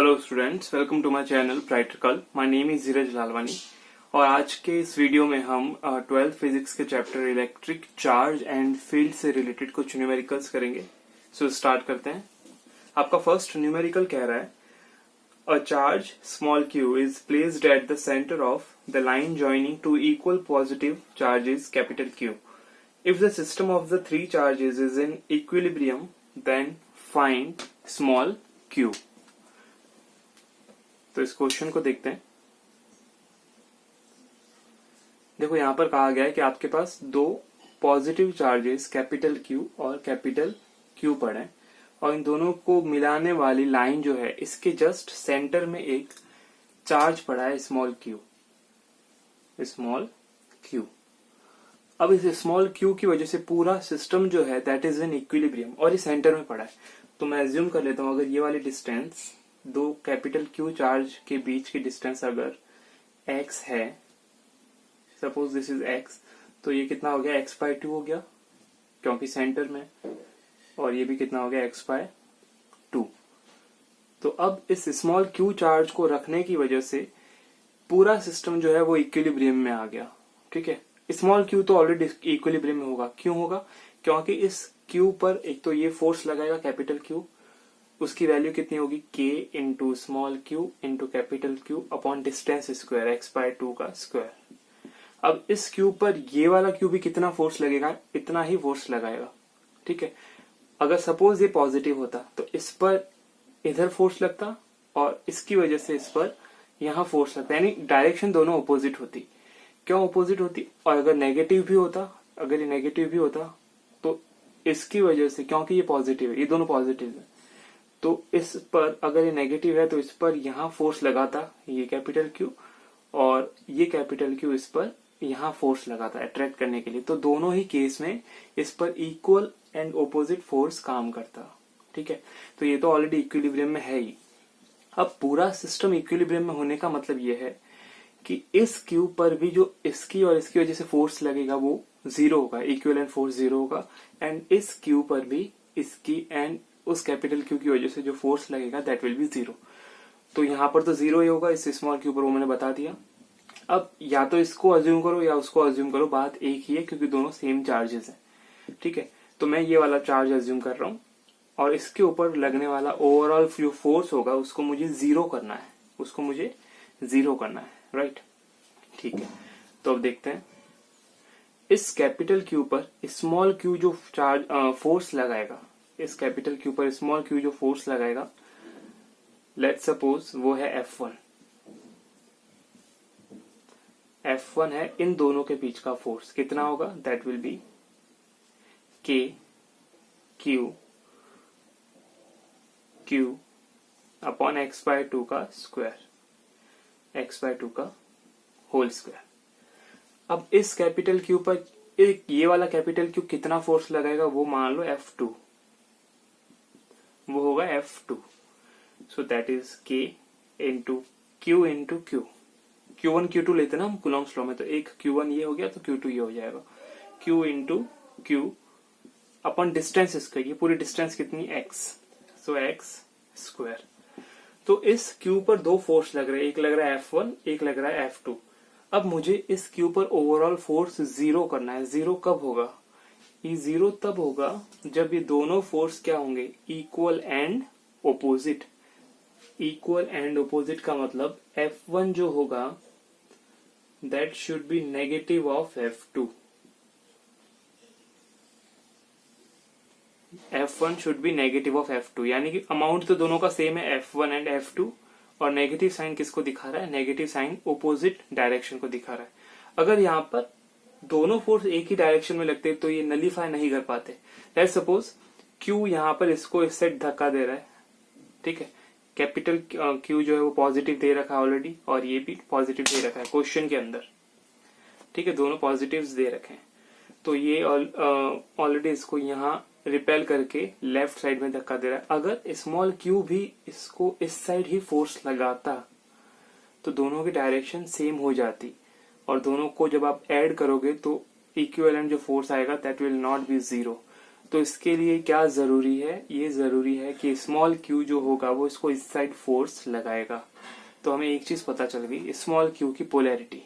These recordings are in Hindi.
Hello students, welcome to my channel practical. My name is Dheeraj Lalwani और आज के इस वीडियो में हम 12th फिजिक्स के chapter electric charge and field से रिलेटेड कुछ न्यूमेरिकल्स करेंगे। सो स्टार्ट करते हैं। आपका फर्स्ट न्यूमेरिकल कह रहा है a charge small q is placed at the centre of the line joining two equal positive charges capital Q। If the system of the three charges is in equilibrium then find small q। तो इस क्वेश्चन को देखते हैं। देखो यहां पर कहा गया है कि आपके पास दो पॉजिटिव चार्जेस कैपिटल Q और कैपिटल Q पड़े हैं और इन दोनों को मिलाने वाली लाइन जो है इसके जस्ट सेंटर में एक चार्ज पड़ा है स्मॉल q। अब इस स्मॉल q की वजह से पूरा सिस्टम जो है दैट इज इन इक्विलिब्रियम और ये सेंटर में पड़ा है। तो मैं एज्यूम कर लेता हूं अगर ये वाली डिस्टेंस दो कैपिटल Q चार्ज के बीच की डिस्टेंस अगर x है, सपोज दिस इज x, तो ये कितना हो गया x/2 हो गया क्योंकि सेंटर में, और ये भी कितना हो गया x/2। तो अब इस स्मॉल q चार्ज को रखने की वजह से पूरा सिस्टम जो है वो इक्विलिब्रियम में आ गया। ठीक है, स्मॉल q तो ऑलरेडी इक्विलिब्रियम में होगा। क्यों होगा? क्योंकि इस q पर एक तो ये फोर्स लगाएगा कैपिटल Q, उसकी वैल्यू कितनी होगी k into small q into capital Q upon distance square x/2 का स्क्वायर। अब इस q पर ये वाला q भी कितना फोर्स लगेगा, इतना ही फोर्स लगाएगा। ठीक है, अगर सपोज ये पॉजिटिव होता तो इस पर इधर फोर्स लगता और इसकी वजह से इस पर यहां फोर्स लगता, यानी डायरेक्शन दोनों अपोजिट होती। क्यों अपोजिट होती? और अगर नेगेटिव भी होता, अगर ये नेगेटिव भी होता तो इसकी वजह से, क्योंकि ये पॉजिटिव है, ये दोनों पॉजिटिव है, तो इस पर अगर ये नेगेटिव है तो इस पर यहां फोर्स लगाता ये कैपिटल Q और ये कैपिटल Q इस पर यहां फोर्स लगाता अट्रैक्ट करने के लिए। तो दोनों ही केस में इस पर इक्वल एंड ऑपोजिट फोर्स काम करता। ठीक है, तो ये तो ऑलरेडी इक्विलिब्रियम में है ही। अब पूरा सिस्टम इक्विलिब्रियम में होने का मतलब ये है कि इस Q पर भी जो इसकी और इसकी वजह से फोर्स लगेगा वो जीरो होगा, इक्विवेलेंट फोर्स जीरो होगा, एंड इस Q पर भी इसकी एंड उस कैपिटल Q की वजह से जो फोर्स लगेगा दैट विल बी जीरो। तो यहां पर तो जीरो ही होगा इस स्मॉल q पर, वो मैंने बता दिया। अब या तो इसको अज्यूम करो या उसको अज्यूम करो, बात एक ही है क्योंकि दोनों सेम चार्जेस हैं। ठीक है, तो मैं ये वाला चार्ज अज्यूम कर रहा हूं और इसके ऊपर लगने वाला ओवरऑल जो फोर्स होगा उसको मुझे जीरो करना है, राइट। ठीक है, तो अब देखते हैं इस कैपिटल Q पर स्मॉल q जो चार्ज फोर्स लगाएगा, इस कैपिटल Q पर स्मॉल q जो फोर्स लगाएगा, लेट्स सपोज वो है F1 है इन दोनों के बीच का फोर्स। कितना होगा? That will B K Q upon x/2 का स्क्वायर, x/2 का होल स्क्वायर। अब इस कैपिटल Q पर ये वाला कैपिटल Q कितना फोर्स लगाएगा वो मान लो F2, वो होगा F2। So that is K into Q into Q। Q1 Q2 लेते ना हम कूलॉम्स लॉ में, तो एक Q1 ये हो गया तो Q2 ये हो जाएगा, Q इंटू Q अपन डिस्टेंस स्क्वायर, ये पूरी डिस्टेंस कितनी x, सो x स्क्वायर। तो इस Q पर दो फोर्स लग रहे हैं, एक लग रहा है F1, एक लग रहा है F2। अब मुझे इस Q पर ओवरऑल फोर्स जीरो करना है। जीरो कब होगा? ये जीरो तब होगा जब ये दोनों फोर्स क्या होंगे, equal and opposite. Equal and opposite का मतलब F1 जो होगा that should be negative of F2। F1 should be negative of F2, यानी कि अमाउंट तो दोनों का सेम है F1 एंड F2, और नेगेटिव साइन किसको दिखा रहा है? नेगेटिव साइन ओपोजिट डायरेक्शन को दिखा रहा है। अगर यहाँ पर दोनों फोर्स एक ही डायरेक्शन में लगते तो ये नलीफाई नहीं कर पाते। लेट्स सपोज Q यहाँ पर इसको इस साइड धक्का दे रहा है। ठीक है, कैपिटल Q जो है वो पॉजिटिव दे रखा है ऑलरेडी और ये भी पॉजिटिव दे रखा है क्वेश्चन के अंदर। ठीक है, दोनों पॉजिटिव्स दे रखे हैं, तो ये ऑलरेडी इसको यहाँ रिपेल करके लेफ्ट साइड में धक्का दे रहा है। अगर स्मॉल q भी इसको इस साइड ही फोर्स लगाता तो दोनों की डायरेक्शन सेम हो जाती, और दोनों को जब आप ऐड करोगे तो इक्विवेलेंट जो फोर्स आएगा that will not be zero. तो इसके लिए क्या जरूरी है, ये जरूरी है कि स्मॉल क्यू जो होगा वो इसको इस साइड फोर्स लगाएगा। तो हमें एक चीज पता चल गई, स्मॉल क्यू की पोलैरिटी।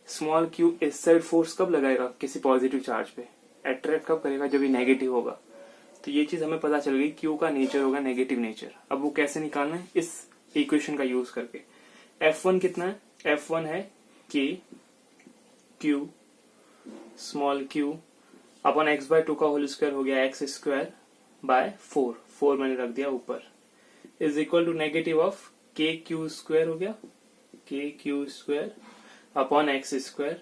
स्मॉल क्यू इस साइड फोर्स कब लगाएगा, किसी पॉजिटिव चार्ज पे। अट्रैक्ट कब करेगा, जब ये नेगेटिव होगा। तो ये चीज हमें पता चल गई, क्यू का नेचर होगा नेगेटिव नेचर। अब वो कैसे निकालना है, इस इक्वेशन का यूज करके। F1 कितना है, F1 है K Q small q upon x by 2 का होल स्क्वायर हो गया एक्स स्क्वायर बाय 4 मैंने रख दिया ऊपर, is equal to negative of K q square हो गया, K q square upon x square.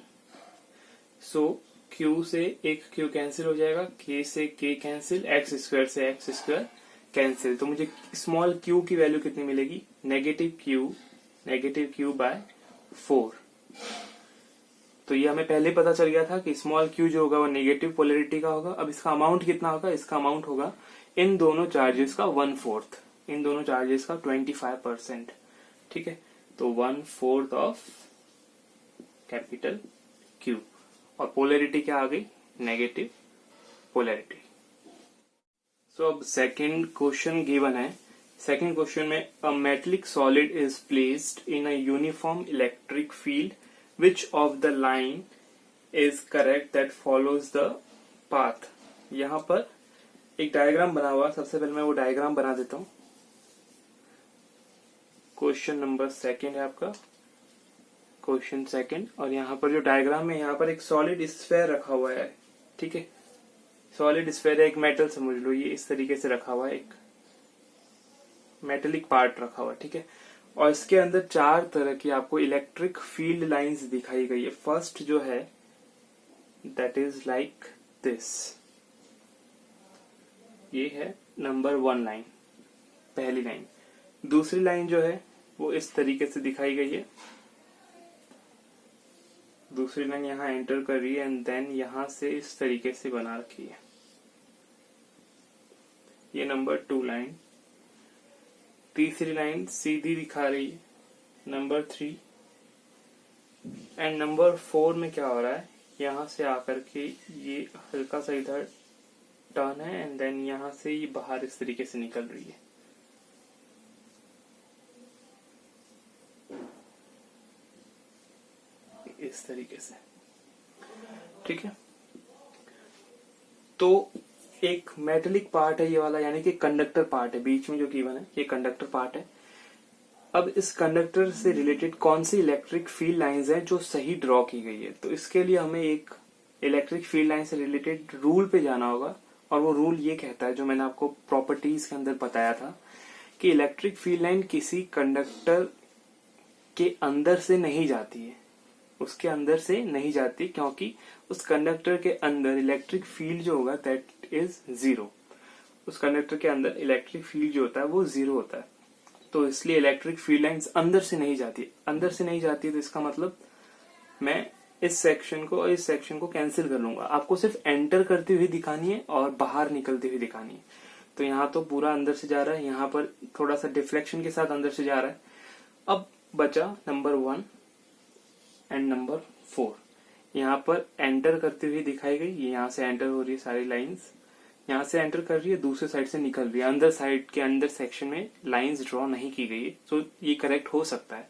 So q से एक q कैंसिल हो जाएगा, k से k कैंसिल, x स्क्वायर से x स्क्वायर कैंसिल। तो मुझे स्मॉल q की वैल्यू कितनी मिलेगी, नेगेटिव q बाय 4। तो ये हमें पहले पता चल गया था कि स्मॉल q जो होगा वो नेगेटिव पोलैरिटी का होगा। अब इसका अमाउंट कितना होगा, इसका अमाउंट होगा इन दोनों चार्जेस का 1/4, इन दोनों चार्जेस का 25%। ठीक है, तो 1/4 ऑफ कैपिटल Q। और पोलैरिटी क्या आ गई, नेगेटिव पोलैरिटी। सो अब सेकंड क्वेश्चन गिवन है। सेकंड क्वेश्चन में a metallic solid is placed in a uniform electric field which of the line is correct that follows the path। यहां पर एक डायग्राम बना हुआ, सबसे पहले मैं वो डायग्राम बना देता हूं। क्वेश्चन नंबर सेकंड है आपका, क्वेश्चन सेकंड। और यहाँ पर जो डायग्राम है, यहाँ पर एक सॉलिड स्फेयर रखा हुआ है। ठीक है, सॉलिड स्फेयर है, एक मेटल समझ लो, ये इस तरीके से रखा हुआ है, एक मेटेलिक पार्ट रखा हुआ है। ठीक है, और इसके अंदर 4 तरह की आपको इलेक्ट्रिक फील्ड लाइंस दिखाई गई है। फर्स्ट जो है दैट इज लाइक दिस, ये है नंबर 1 लाइन, पहली लाइन। दूसरी लाइन जो है वो इस तरीके से दिखाई गई है, दूसरी लाइन यहाँ एंटर कर रही है एंड देन यहां से इस तरीके से बना रखी है, ये नंबर 2 लाइन। तीसरी लाइन सीधी दिखा रही है, नंबर 3। एंड नंबर 4 में क्या हो रहा है, यहां से आकर के ये हल्का सा इधर टर्न है एंड देन यहां से ये बाहर इस तरीके से निकल रही है। इस तरीके से। ठीक है, तो एक मेटेलिक पार्ट है ये वाला, यानी कि कंडक्टर पार्ट है, बीच में जो गिवन है ये कंडक्टर पार्ट है। अब इस कंडक्टर से रिलेटेड कौन सी इलेक्ट्रिक फील्ड लाइंस हैं जो सही ड्रॉ की गई है। तो इसके लिए हमें एक इलेक्ट्रिक फील्ड लाइन से रिलेटेड रूल पे जाना होगा, और वो रूल ये कहता है, जो मैंने आपको प्रॉपर्टीज के अंदर बताया था, कि इलेक्ट्रिक फील्ड लाइन किसी कंडक्टर के अंदर से नहीं जाती है, उसके अंदर से नहीं जाती, क्योंकि उस कंडक्टर के अंदर इलेक्ट्रिक फील्ड जो होगा दैट इज 0। उस कंडक्टर के अंदर इलेक्ट्रिक फील्ड जो होता है वो 0 होता है। तो इसलिए इलेक्ट्रिक फील्ड लाइंस अंदर से नहीं जाती, अंदर से नहीं जाती। तो इसका मतलब मैं इस सेक्शन को और इस सेक्शन को कैंसिल कर लूंगा, आपको सिर्फ एंटर करती हुई दिखानी है और बाहर निकलती हुई दिखानी है। तो यहाँ तो पूरा अंदर से जा रहा है, यहाँ पर थोड़ा सा डिफ्लेक्शन के साथ अंदर से जा रहा है। अब बचा नंबर 1 एंड नंबर 4। यहाँ पर एंटर करती हुई दिखाई गई, ये यहाँ से एंटर हो रही है, सारी लाइंस यहाँ से एंटर कर रही है, दूसरे साइड से निकल रही है। अंदर साइड के अंदर सेक्शन में लाइंस ड्रॉ नहीं की गई है, तो ये करेक्ट हो सकता है।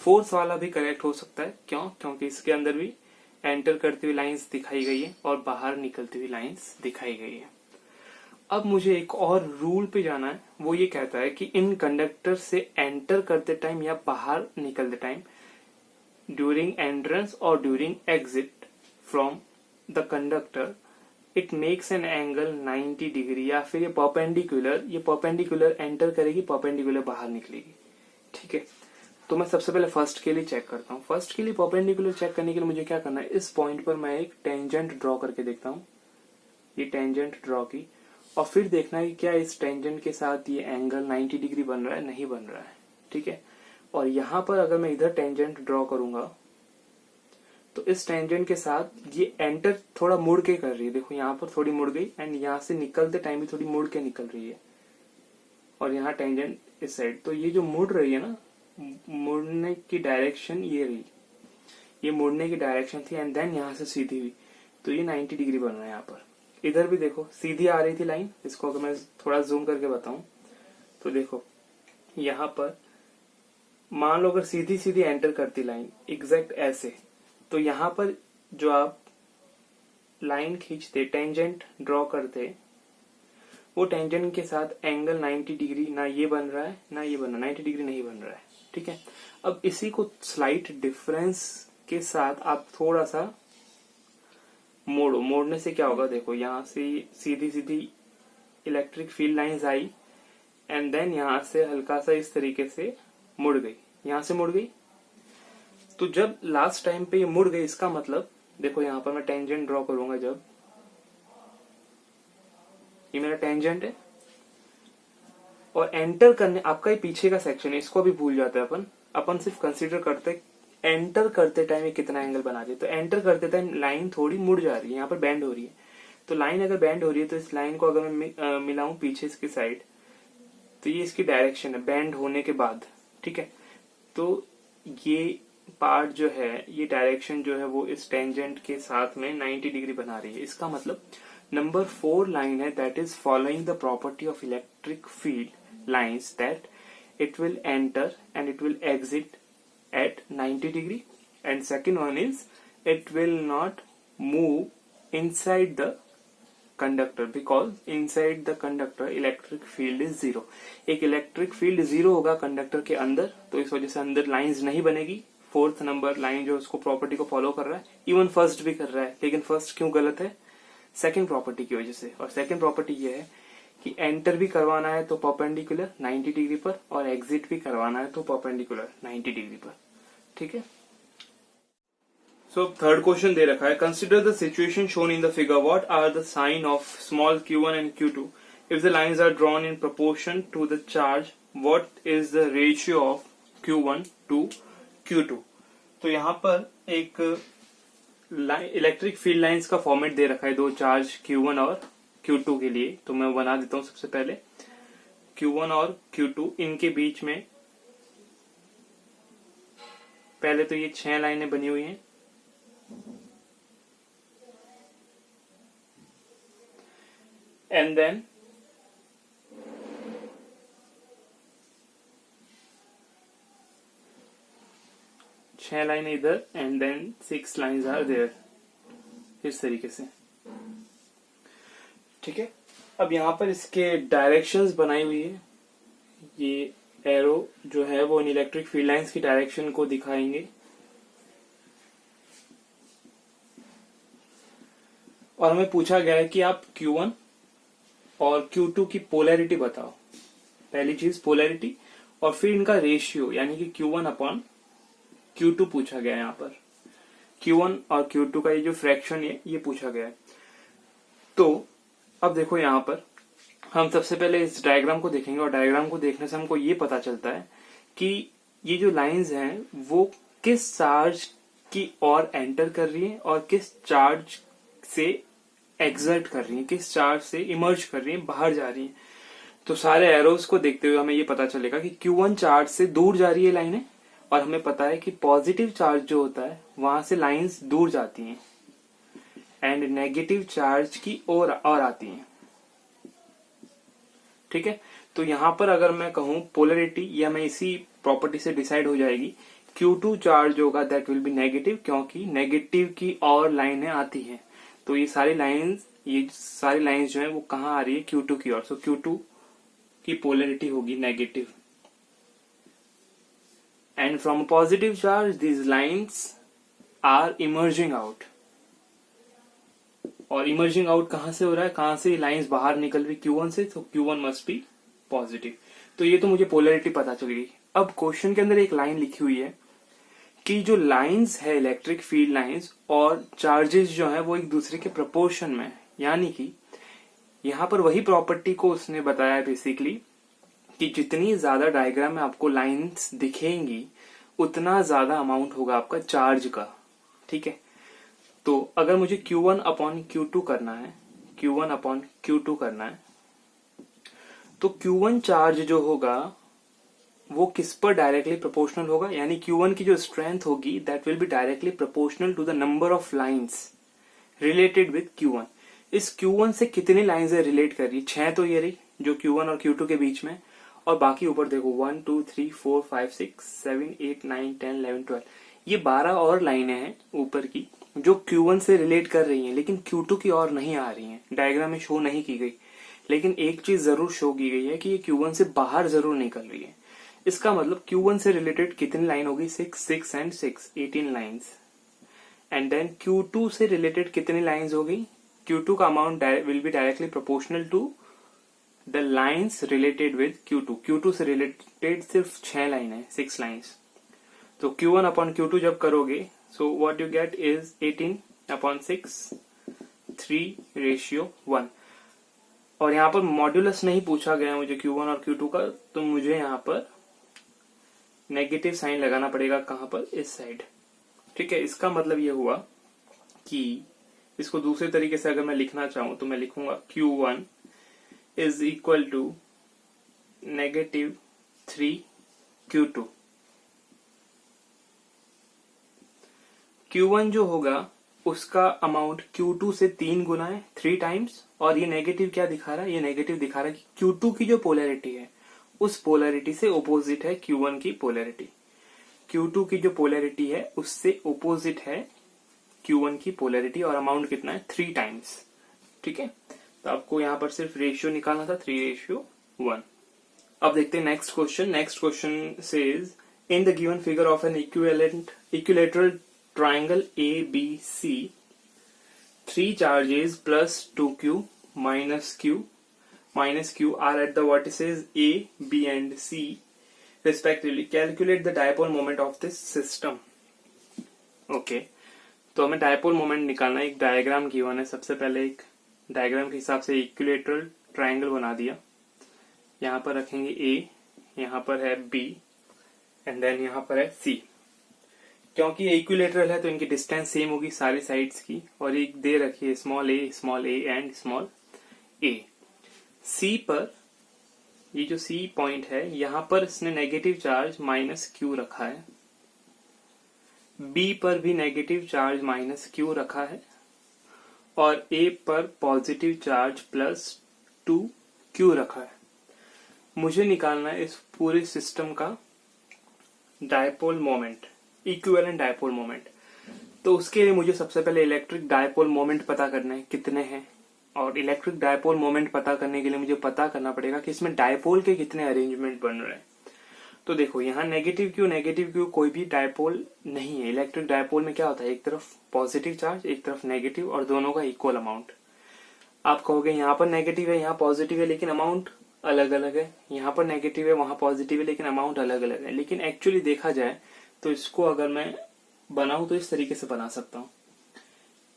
फोर्थ वाला भी करेक्ट हो सकता है, क्यों, क्योंकि इसके अंदर भी एंटर करती हुई लाइंस दिखाई गई है और बाहर निकलती हुई लाइंस दिखाई गई है। अब मुझे एक और रूल पे जाना है, वो ये कहता है कि इन कंडक्टर से एंटर करते टाइम या बाहर निकलते टाइम, ड्यूरिंग एंट्रेंस और during exit from the conductor, it makes an angle 90 degree, या फिर ये परपेंडिकुलर एंटर करेगी, परपेंडिकुलर बाहर निकलेगी। ठीक है, तो मैं सबसे पहले फर्स्ट के लिए चेक करता हूँ। फर्स्ट के लिए परपेंडिकुलर चेक करने के लिए मुझे क्या करना है, इस पॉइंट पर मैं एक टेंजेंट ड्रॉ करके देखता हूँ। ये टेंजेंट ड्रॉ की, और फिर देखना है कि क्या इस टेंजेंट के साथ ये एंगल 90 डिग्री बन रहा है, नहीं बन रहा है। ठीक है, और यहां पर अगर मैं इधर टेंजेंट ड्रॉ करूंगा तो इस टेंजेंट के साथ ये एंटर थोड़ा मुड़ के कर रही है, देखो यहाँ पर थोड़ी मुड़ गई एंड यहाँ से निकलते टाइम भी थोड़ी मुड़ के निकल रही है, और यहाँ टेंजेंट इस साइड। तो ये जो मुड़ रही है ना, मुड़ने की डायरेक्शन ये रही, ये मुड़ने की डायरेक्शन थी एंड देन यहाँ से सीधी हुई, तो ये 90 डिग्री बन रहा है यहाँ पर। इधर भी देखो सीधी आ रही थी लाइन, इसको अगर मैं थोड़ा जूम करके बताऊं तो देखो यहाँ पर मान लो अगर सीधी सीधी एंटर करती लाइन एग्जैक्ट ऐसे, तो यहाँ पर जो आप लाइन खींचते टेंजेंट ड्रॉ करते, वो टेंजेंट के साथ एंगल 90 डिग्री ना ये बन रहा है ना ये बन रहा है, 90 डिग्री नहीं बन रहा है। ठीक है, अब इसी को स्लाइट डिफरेंस के साथ आप थोड़ा सा मोड़ो। मोड़ने से क्या होगा, देखो यहां से सीधी सीधी इलेक्ट्रिक फील्ड लाइंस आई एंड देन यहां से हल्का सा इस तरीके से मुड़ गई, यहां से मुड़ गई। तो जब लास्ट टाइम पे ये मुड़ गई, इसका मतलब देखो यहां पर मैं टेंजेंट ड्रॉ करूंगा, जब ये मेरा टेंजेंट है और एंटर करने आपका ये पीछे का सेक्शन है, इसको भी भूल जाते हैं अपन सिर्फ कंसीडर करते एंटर करते टाइम ये कितना एंगल बना रही है। तो एंटर करते टाइम लाइन थोड़ी मुड़ जा रही है, यहाँ पर बैंड हो रही है। तो लाइन अगर बैंड हो रही है तो इस लाइन को अगर मैं मिलाऊं पीछे इसकी साइड, तो ये इसकी डायरेक्शन है बैंड होने के बाद। ठीक है, तो ये पार्ट जो है, ये डायरेक्शन जो है वो इस टेंजेंट के साथ में 90 डिग्री बना रही है। इसका मतलब नंबर 4 लाइन है that is following the property of electric field lines that it will enter and it will exit at 90 degree, and second one is it will not move inside the conductor because inside the conductor electric field is zero। एक इलेक्ट्रिक फील्ड जीरो होगा कंडक्टर के अंदर, तो इस वजह से अंदर लाइंस नहीं बनेगी। फोर्थ नंबर लाइन जो उसको प्रॉपर्टी को फॉलो कर रहा है, इवन फर्स्ट भी कर रहा है, लेकिन फर्स्ट क्यों गलत है, सेकंड प्रॉपर्टी की वजह से। और सेकंड प्रॉपर्टी ये है कि एंटर भी करवाना है तो परपेंडिकुलर 90 डिग्री पर, और एग्जिट भी करवाना है तो परपेंडिकुलर 90 डिग्री पर। ठीक है, सो थर्ड क्वेश्चन दे रखा है, consider the situation shown in the figure, what are the sign of small q1 and q2 if the lines are drawn in proportion to the charge, what is the ratio of q1 to q2। तो यहाँ पर एक इलेक्ट्रिक फील्ड लाइंस का फॉर्मेट दे रखा है, दो चार्ज q1 और q2 के लिए। तो मैं बना देता हूं सबसे पहले q1 और q2, इनके बीच में पहले तो ये 6 लाइनें बनी हुई हैं, एंड देन छह लाइनें इधर and then 6 lines are there, इस तरीके से। ठीक है, अब यहाँ पर इसके डायरेक्शंस बनाई हुई है, ये एरो जो है वो इन इलेक्ट्रिक फील्ड लाइंस की डायरेक्शन को दिखाएंगे। और हमें पूछा गया है कि आप Q1 और Q2 की पोलैरिटी बताओ। पहली चीज पोलैरिटी, और फिर इनका रेशियो यानी कि Q1 अपॉन Q2 पूछा गया है। यहाँ पर Q1 और Q2 का ये जो फ्रैक्शन है ये पूछा गया है। तो अब देखो यहाँ पर हम सबसे पहले इस डायग्राम को देखेंगे, और डायग्राम को देखने से हमको ये पता चलता है कि ये जो लाइंस हैं वो किस चार्ज की ओर एंटर कर रही हैं और किस चार्ज से एग्जर्ट कर रही हैं, किस चार्ज से इमर्ज कर रही हैं, बाहर जा रही हैं। तो सारे एरोज को देखते हुए हमें ये पता चलेगा कि Q1 चार्ज से दूर जा रही है लाइनें, और हमें पता है कि पॉजिटिव चार्ज जो होता है वहां से लाइंस दूर जाती हैं एंड नेगेटिव चार्ज की ओर और आती हैं। ठीक है, तो यहां पर अगर मैं कहूं पोलैरिटी, या मैं इसी प्रॉपर्टी से डिसाइड हो जाएगी, Q2 चार्ज होगा दैट विल बी नेगेटिव, क्योंकि नेगेटिव की और लाइनें आती हैं। तो ये सारी लाइंस जो है वो कहाँ आ रही है, Q2 की ओर। सो Q2 की पोलैरिटी होगी negative, and from positive charge these lines are emerging out. और इमर्जिंग आउट कहां से हो रहा है, कहां से लाइंस बाहर निकल रही, Q1 से, तो Q1 मस्ट बी पॉजिटिव। तो ये तो मुझे पोलैरिटी पता चल गई। अब क्वेश्चन के अंदर एक लाइन लिखी हुई है कि जो लाइंस है इलेक्ट्रिक फील्ड लाइंस और चार्जेस जो है वो एक दूसरे के प्रोपोर्शन में, यानी कि यहां पर वही प्रॉपर्टी को उसने बताया बेसिकली कि जितनी ज्यादा डायग्राम में आपको लाइंस दिखेंगी उतना ज्यादा अमाउंट होगा आपका चार्ज का। ठीक है, तो अगर मुझे Q1 अपॉन Q2 करना है, Q1 अपॉन Q2 करना है, तो Q1 चार्ज जो होगा वो किस पर डायरेक्टली प्रोपोर्शनल होगा, यानी Q1 की जो स्ट्रेंथ होगी that will be directly proportional to the number of lines related with Q1। इस Q1 से कितनी लाइन से रिलेट कर रही है? 6 तो ये रही जो Q1 और Q2 के बीच में, और बाकी ऊपर देखो 1 2 3 4 5 6 7 8 9 10 11 12, ये 12 और लाइनें हैं ऊपर की जो Q1 से रिलेट कर रही हैं, लेकिन Q2 की और नहीं आ रही हैं, डायग्राम में शो नहीं की गई। लेकिन एक चीज जरूर शो की गई है कि ये Q1 से बाहर जरूर निकल रही है। इसका मतलब Q1 से रिलेटेड कितनी लाइन होगी? 6 6 and 6 18 lines. And then Q2 से रिलेटेड कितनी लाइन्स होगी? Q2 का amount will be directly proportional to the lines related with Q2। Q2 से रिलेटेड सिर्फ 6 लाइन है, 6 लाइन्स। तो Q1 अपॉन Q2 जब करोगे, so what you get is 18 upon 6 3:1। और यहाँ पर मॉड्यूलस नहीं पूछा गया मुझे Q1 और Q2 का, तो मुझे यहाँ पर नेगेटिव साइन लगाना पड़ेगा। कहां पर? इस साइड। ठीक है, इसका मतलब ये हुआ कि इसको दूसरे तरीके से अगर मैं लिखना चाहूं तो मैं लिखूंगा Q1 is equal to -3 Q2। Q1 जो होगा उसका अमाउंट Q2 से 3 गुना है, 3 टाइम्स। और ये नेगेटिव क्या दिखा रहा है? ये नेगेटिव दिखा रहा है कि Q2 की जो पोलैरिटी है उस पोलैरिटी से ओपोजिट है Q1 की पोलैरिटी। Q2 की जो पोलैरिटी है उससे ओपोजिट है Q1 की पोलैरिटी, और अमाउंट कितना है? 3 टाइम्स। ठीक है, तो आपको यहां पर सिर्फ रेशियो निकालना था, 3:1। अब देखते हैं next question. Next question says in the given figure of N equilateral triangle ABC 3 charges plus 2Q minus Q are at the vertices A, B and C respectively. Calculate the dipole moment of this system. Okay, तो हमें डायपोल मोमेंट निकालना है। एक डायग्राम गिवन है। सबसे पहले एक डायग्राम के हिसाब से इक्विलेटरल ट्राइंगल बना दिया। यहाँ पर रखेंगे A, यहाँ पर है B एंड देन यहाँ पर है C। क्योंकि ये इक्विलेटरल है तो इनकी डिस्टेंस सेम होगी सारी साइड्स की, और एक दे रखी है small a and small a। C पर ये जो C पॉइंट है यहां पर इसने नेगेटिव चार्ज -Q रखा है, B पर भी नेगेटिव चार्ज -Q रखा है, और A पर पॉजिटिव चार्ज +2Q रखा है। मुझे निकालना है इस पूरे सिस्टम का dipole moment, equivalent dipole moment. तो उसके लिए मुझे सबसे पहले इलेक्ट्रिक डायपोल मोमेंट पता करना है कितने हैं, और इलेक्ट्रिक डायपोल मोमेंट पता करने के लिए मुझे पता करना पड़ेगा कि इसमें डायपोल के कितने अरेंजमेंट बन रहे हैं। तो देखो यहाँ नेगेटिव क्यू कोई भी डायपोल नहीं है। इलेक्ट्रिक डायपोल में क्या होता है? एक तरफ पॉजिटिव चार्ज, एक तरफ नेगेटिव, और दोनों का इक्वल अमाउंट। आप कहोगे यहाँ पर नेगेटिव है, यहाँ पॉजिटिव है, लेकिन अमाउंट अलग अलग है। यहाँ पर नेगेटिव है, वहां पॉजिटिव है, लेकिन अमाउंट अलग अलग है। लेकिन एक्चुअली देखा जाए तो इसको अगर मैं बनाऊं तो इस तरीके से बना सकता हूं।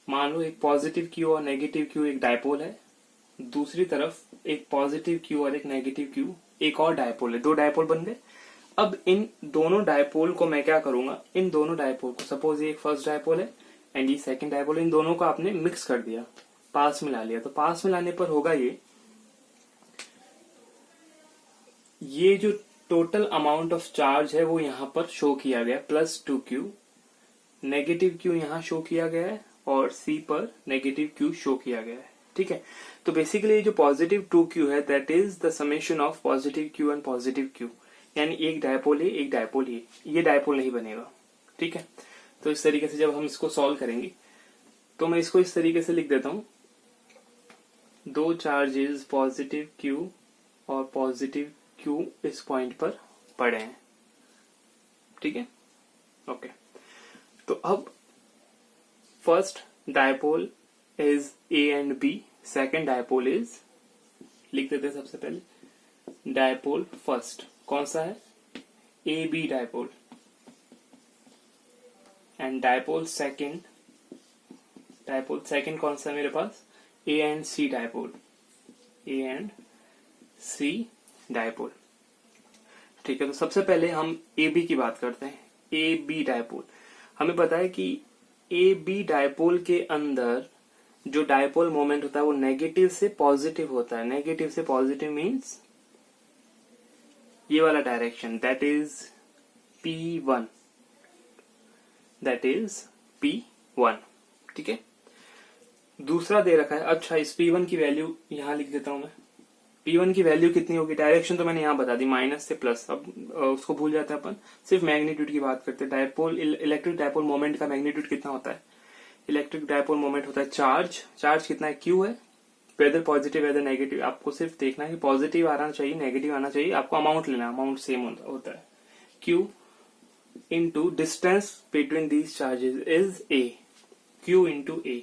मान लो एक पॉजिटिव क्यू और नेगेटिव क्यू एक डायपोल है, दूसरी तरफ एक पॉजिटिव क्यू और एक नेगेटिव क्यू एक और डायपोल है। 2 डायपोल बन गए। अब इन दोनों डायपोल को मैं क्या करूंगा? इन दोनों डायपोल को, सपोज ये एक फर्स्ट डायपोल है एंड ये सेकंड डायपोल, इन दोनों को आपने मिक्स कर दिया, पास मिला लिया। तो पास मिलाने पर होगा ये जो टोटल अमाउंट ऑफ चार्ज है वो यहाँ पर शो किया गया +2Q, नेगेटिव Q यहाँ शो किया गया है, और C पर नेगेटिव Q शो किया गया है। ठीक है, तो बेसिकली ये जो पॉजिटिव 2Q है that is the summation of positive Q and positive Q, यानी एक डायपोल है, एक डायपोल है, ये डायपोल नहीं बनेगा। ठीक है, तो इस तरीके से जब हम इसको सॉल्व करेंगे तो मैं इसको इस तरीके से लिख देता हूं, 2 चार्जेस पॉजिटिव Q और पॉजिटिव Q इस पॉइंट पर पड़े हैं। ठीक है, ओके। तो अब first dipole is A and B, second dipole is, लिख देते हैं सबसे पहले डायपोल फर्स्ट कौन सा है? AB dipole. And dipole second कौन सा है मेरे पास? A and C dipole, A and C dipole. ठीक है, तो सबसे पहले हम AB की बात करते हैं। AB डायपोल, हमें पता है कि AB डायपोल के अंदर जो डायपोल मोमेंट होता है वो नेगेटिव से पॉजिटिव होता है। नेगेटिव से पॉजिटिव मींस ये वाला direction, that is P1, that is P1। ठीक है, दूसरा दे रखा है, अच्छा इस P1 की वैल्यू यहाँ लिख देता हूं मैं। P1 की वैल्यू कितनी होगी, डायरेक्शन तो मैंने यहाँ बता दी, माइनस से प्लस। अब उसको भूल जाते हैं अपन, सिर्फ मैग्नीट्यूड की बात करते हैं। डायपोल, इलेक्ट्रिक डायपोल मोमेंट का मैग्नीट्यूड कितना होता है? इलेक्ट्रिक डायपोल मोमेंट होता है चार्ज। चार्ज कितना है? Q है। वेदर पॉजिटिव वेदर नेगेटिव, आपको सिर्फ देखना है कि पॉजिटिव आना चाहिए नेगेटिव आना चाहिए, आपको अमाउंट लेना, अमाउंट सेम होता है। Q into distance between these charges is A। Q into A,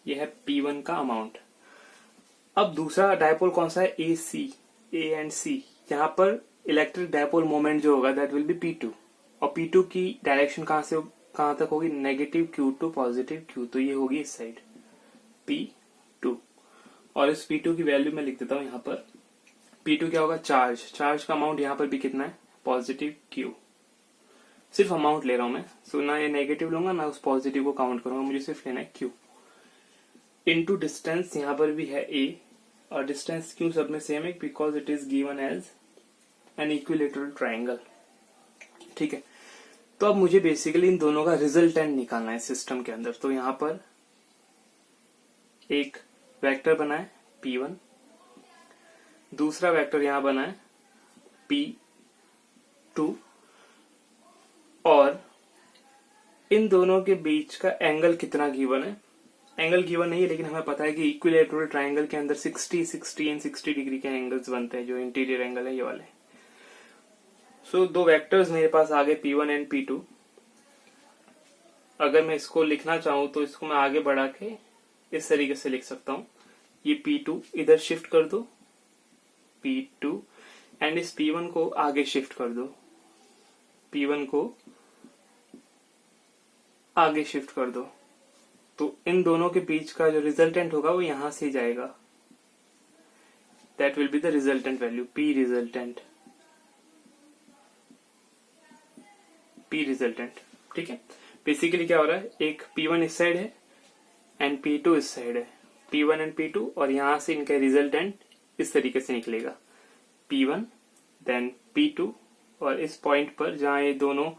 यह है P1 का अमाउंट। अब दूसरा डायपोल कौन सा है? A and C। यहाँ पर इलेक्ट्रिक डायपोल मोमेंट जो होगा दैट विल बी P2, और P2 की डायरेक्शन कहां से कहां तक होगी? Negative Q to positive Q, तो ये होगी इस साइड P2। और इस P2 की वैल्यू मैं लिख देता हूं यहाँ पर। P2 क्या होगा? चार्ज। चार्ज का अमाउंट यहाँ पर भी कितना है? Positive Q। सिर्फ अमाउंट ले रहा हूं मैं, सो ना ये नेगेटिव लूंगा ना उस पॉजिटिव को काउंट करूंगा, मुझे सिर्फ लेना है Q। इनटू डिस्टेंस यहाँ पर भी है A, और डिस्टेंस क्यों सब में सेम है? Because it is given as an equilateral triangle. ठीक है, तो अब मुझे बेसिकली इन दोनों का रिजल्टेंट निकालना है सिस्टम के अंदर। तो यहाँ पर एक वेक्टर बना है P1, दूसरा वेक्टर यहां बना है P2, और इन दोनों के बीच का एंगल कितना गिवन है? एंगल गिवन नहीं है, लेकिन हमें पता है कि इक्विलेटरल ट्राइंगल के अंदर 60, 60 एंड 60 डिग्री के एंगल्स बनते हैं, जो इंटीरियर एंगल है ये वाले। सो दो वेक्टर्स मेरे पास आ गए P1 एंड P2। अगर मैं इसको लिखना चाहूं तो इसको मैं आगे बढ़ा के इस तरीके से लिख सकता हूं। ये P2 इधर शिफ्ट कर दो, P2, एंड इस P1 को आगे शिफ्ट कर दो, P1 को आगे शिफ्ट कर दो। तो इन दोनों के बीच का जो रिजल्टेंट होगा वो यहां से जाएगा, that will be the resultant value, P resultant. ठीक है, बेसिकली क्या हो रहा है? एक P1 इस साइड है एंड P2 इस साइड है, P1 एंड P2, और यहां से इनका रिजल्टेंट इस तरीके से निकलेगा, P1 देन P2, और इस पॉइंट पर जहां ये दोनों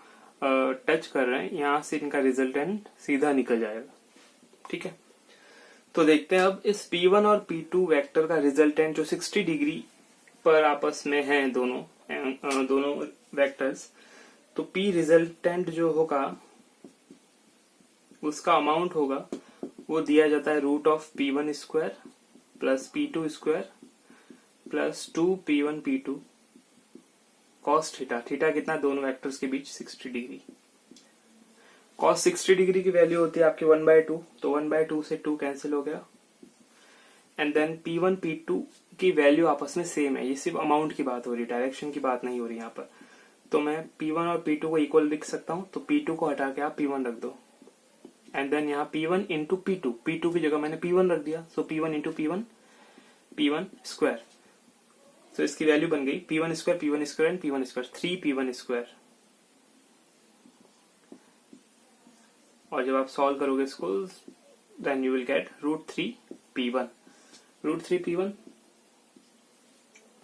टच कर रहे हैं यहां से इनका रिजल्टेंट सीधा निकल जाएगा। ठीक है, तो देखते हैं अब इस P1 और P2 वेक्टर का रिजल्टेंट जो 60 डिग्री पर आपस में है दोनों वेक्टर्स। तो P रिजल्टेंट जो होगा उसका अमाउंट होगा, वो दिया जाता है √P1 square plus P2 square plus 2P1 P2 cos theta. Theta कितना? दोनों वेक्टर्स के बीच 60 डिग्री। कॉस 60 डिग्री की वैल्यू होती है आपकी 1/2, तो 1/2 से 2 कैंसिल हो गया, एंड देन P1 P2 की वैल्यू आपस में सेम है। ये सिर्फ अमाउंट की बात हो रही है, डायरेक्शन की बात नहीं हो रही यहाँ पर। तो मैं P1 और P2 को इक्वल लिख सकता हूँ, तो P2 को हटा के आप P1 रख दो, एंड देन यहाँ P1 इंटू P2, P2 की जगह मैंने P1 रख दिया, सो P1 इंटू P1 स्क्वायर। तो इसकी वैल्यू बन गई P1 square and P1 square, 3P1 square. और जब आप सॉल्व करोगे इसको then you will get √3P1।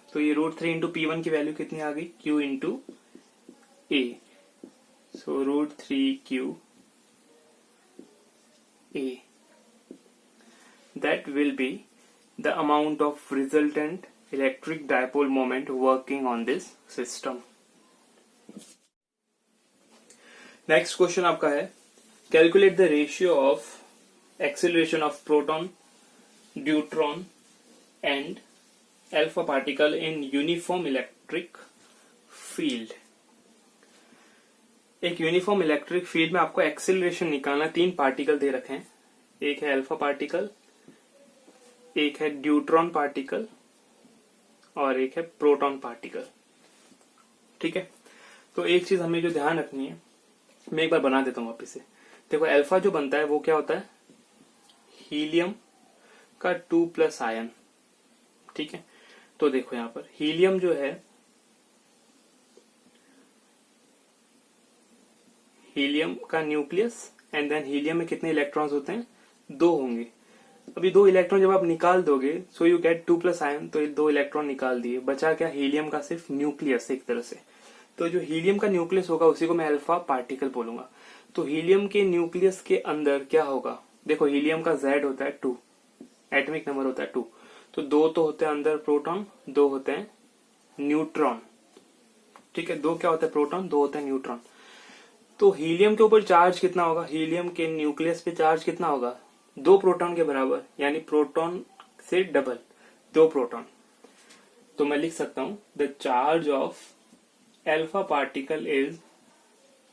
तो ये √3 इंटू P1 की वैल्यू कितनी आ गई? Q into A, so √3Q A, that will be the amount of resultant electric dipole moment working on this system. Next question आपका है, calculate the ratio of acceleration of proton, deuteron and alpha particle in uniform electric field. एक यूनिफॉर्म इलेक्ट्रिक फील्ड में आपको एक्सेलरेशन निकालना, 3 पार्टिकल दे रखे हैं, एक है अल्फा पार्टिकल, एक है ड्यूट्रॉन पार्टिकल और एक है प्रोटॉन पार्टिकल। ठीक है, तो एक चीज हमें जो ध्यान रखनी है, मैं एक बार बना देता हूं वापस से। देखो अल्फा जो बनता है वो क्या होता है? हीलियम का 2+ आयन। ठीक है, तो देखो यहां पर हीलियम जो है, हीलियम का न्यूक्लियस, एंड देन हीलियम में कितने इलेक्ट्रॉन्स होते हैं? 2 होंगे। अभी 2 इलेक्ट्रॉन जब आप निकाल दोगे, सो यू गेट 2+ आयन, तो ये 2 इलेक्ट्रॉन निकाल दिए, बचा क्या? हीलियम का सिर्फ न्यूक्लियस एक तरह से। तो जो हीलियम का न्यूक्लियस होगा उसी को मैं अल्फा पार्टिकल बोलूंगा। तो हीलियम के न्यूक्लियस के अंदर क्या होगा? देखो हीलियम का Z होता है 2, एटॉमिक नंबर होता है 2, तो 2 तो होते हैं अंदर प्रोटॉन, 2 होते हैं न्यूट्रॉन। ठीक है, 2 क्या होता है प्रोटॉन, 2 होते हैं न्यूट्रॉन। तो हीलियम के ऊपर चार्ज कितना होगा, हीलियम के न्यूक्लियस पे चार्ज कितना होगा, 2 प्रोटॉन के बराबर, यानी प्रोटॉन से डबल, 2 प्रोटॉन। तो मैं लिख सकता हूं the charge of alpha particle is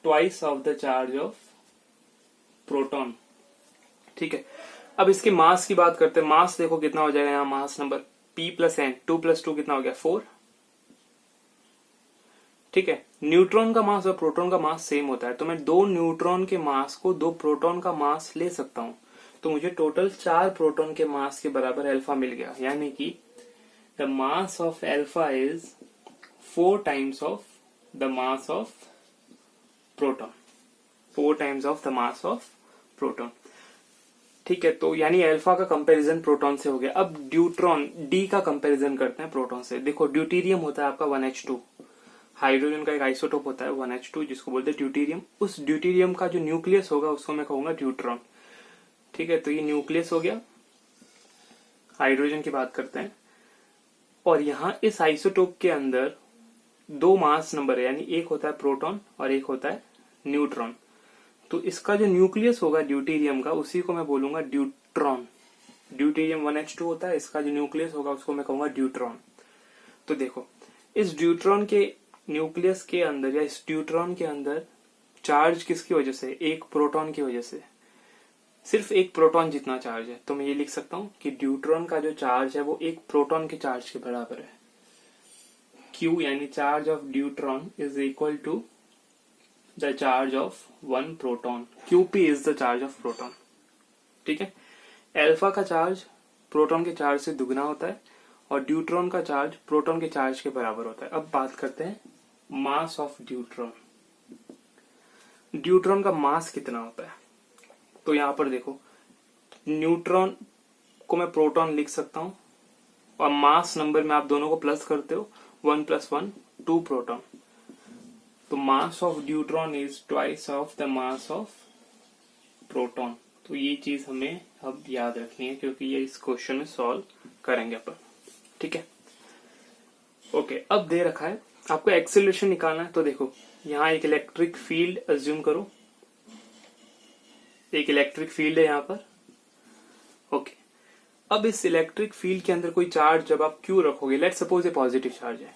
twice of the charge of proton. ठीक है, अब इसके मास की बात करते हैं। मास देखो कितना हो जाएगा, यहाँ mass number P plus n, 2 plus 2 कितना हो गया 4। ठीक है, न्यूट्रॉन का मास और प्रोटॉन का मास सेम होता है, तो मैं 2 न्यूट्रॉन के मास को 2 प्रोटॉन का मास ले सकता हूं, तो मुझे टोटल 4 प्रोटॉन के मास के बराबर अल्फा मिल गया, यानी कि the mass of alpha is 4 times of the mass of proton, 4 times of the mass of proton. ठीक है, तो यानी अल्फा का कंपैरिजन प्रोटॉन से हो गया। अब ड्यूट्रॉन डी का कंपैरिजन करते हैं प्रोटॉन से। देखो ड्यूटेरियम होता है आपका 1H2, हाइड्रोजन का एक आइसोटोप होता है 1H2 जिसको बोलते हैं ड्यूटेरियम। उस ड्यूटेरियम का जो न्यूक्लियस होगा उसको मैं कहूंगा ड्यूट्रॉन। ठीक है, तो ये न्यूक्लियस हो गया, हाइड्रोजन की बात करते हैं। और यहां इस आइसोटोप के अंदर 2 मास नंबर है, यानी एक होता है प्रोटॉन और एक होता है न्यूट्रॉन। तो इसका जो न्यूक्लियस होगा ड्यूटेरियम का, उसी को मैं बोलूंगा ड्यूट्रॉन। ड्यूटेरियम 1H2 होता है, इसका जो न्यूक्लियस होगा उसको मैं कहूंगा ड्यूट्रॉन। तो देखो इस ड्यूट्रॉन के न्यूक्लियस के अंदर या इस ड्यूट्रॉन के अंदर चार्ज किसकी वजह से, एक प्रोटॉन की वजह से, सिर्फ एक प्रोटॉन जितना चार्ज है। तो मैं ये लिख सकता हूं कि ड्यूट्रॉन का जो चार्ज है वो एक प्रोटॉन के चार्ज के बराबर है। Q यानी charge of deuteron is equal to the charge of 1 proton. Qp is the charge of proton. ठीक है, अल्फा का चार्ज प्रोटॉन के चार्ज से दुगना होता है और ड्यूट्रॉन का चार्ज प्रोटॉन के चार्ज के बराबर होता है। अब बात करते हैं मास ऑफ ड्यूट्रॉन। ड्यूट्रॉन का मास कितना होता है, तो यहां पर देखो न्यूट्रॉन को मैं प्रोटॉन लिख सकता हूं और मास नंबर में आप दोनों को प्लस करते हो, 1 + 1 2 प्रोटॉन। तो mass of deuteron is twice of the mass of proton. तो ये चीज हमें अब याद रखनी है क्योंकि ये इस क्वेश्चन में सॉल्व करेंगे अपन। ठीक है, ओके। अब दे रखा है आपको एक्सेलरेशन निकालना है। तो देखो यहाँ एक इलेक्ट्रिक फील्ड अज्यूम करो, एक इलेक्ट्रिक फील्ड है यहाँ पर। ओके, अब इस इलेक्ट्रिक फील्ड के अंदर कोई चार्ज जब आप Q रखोगे, लेट सपोज ये पॉजिटिव चार्ज है,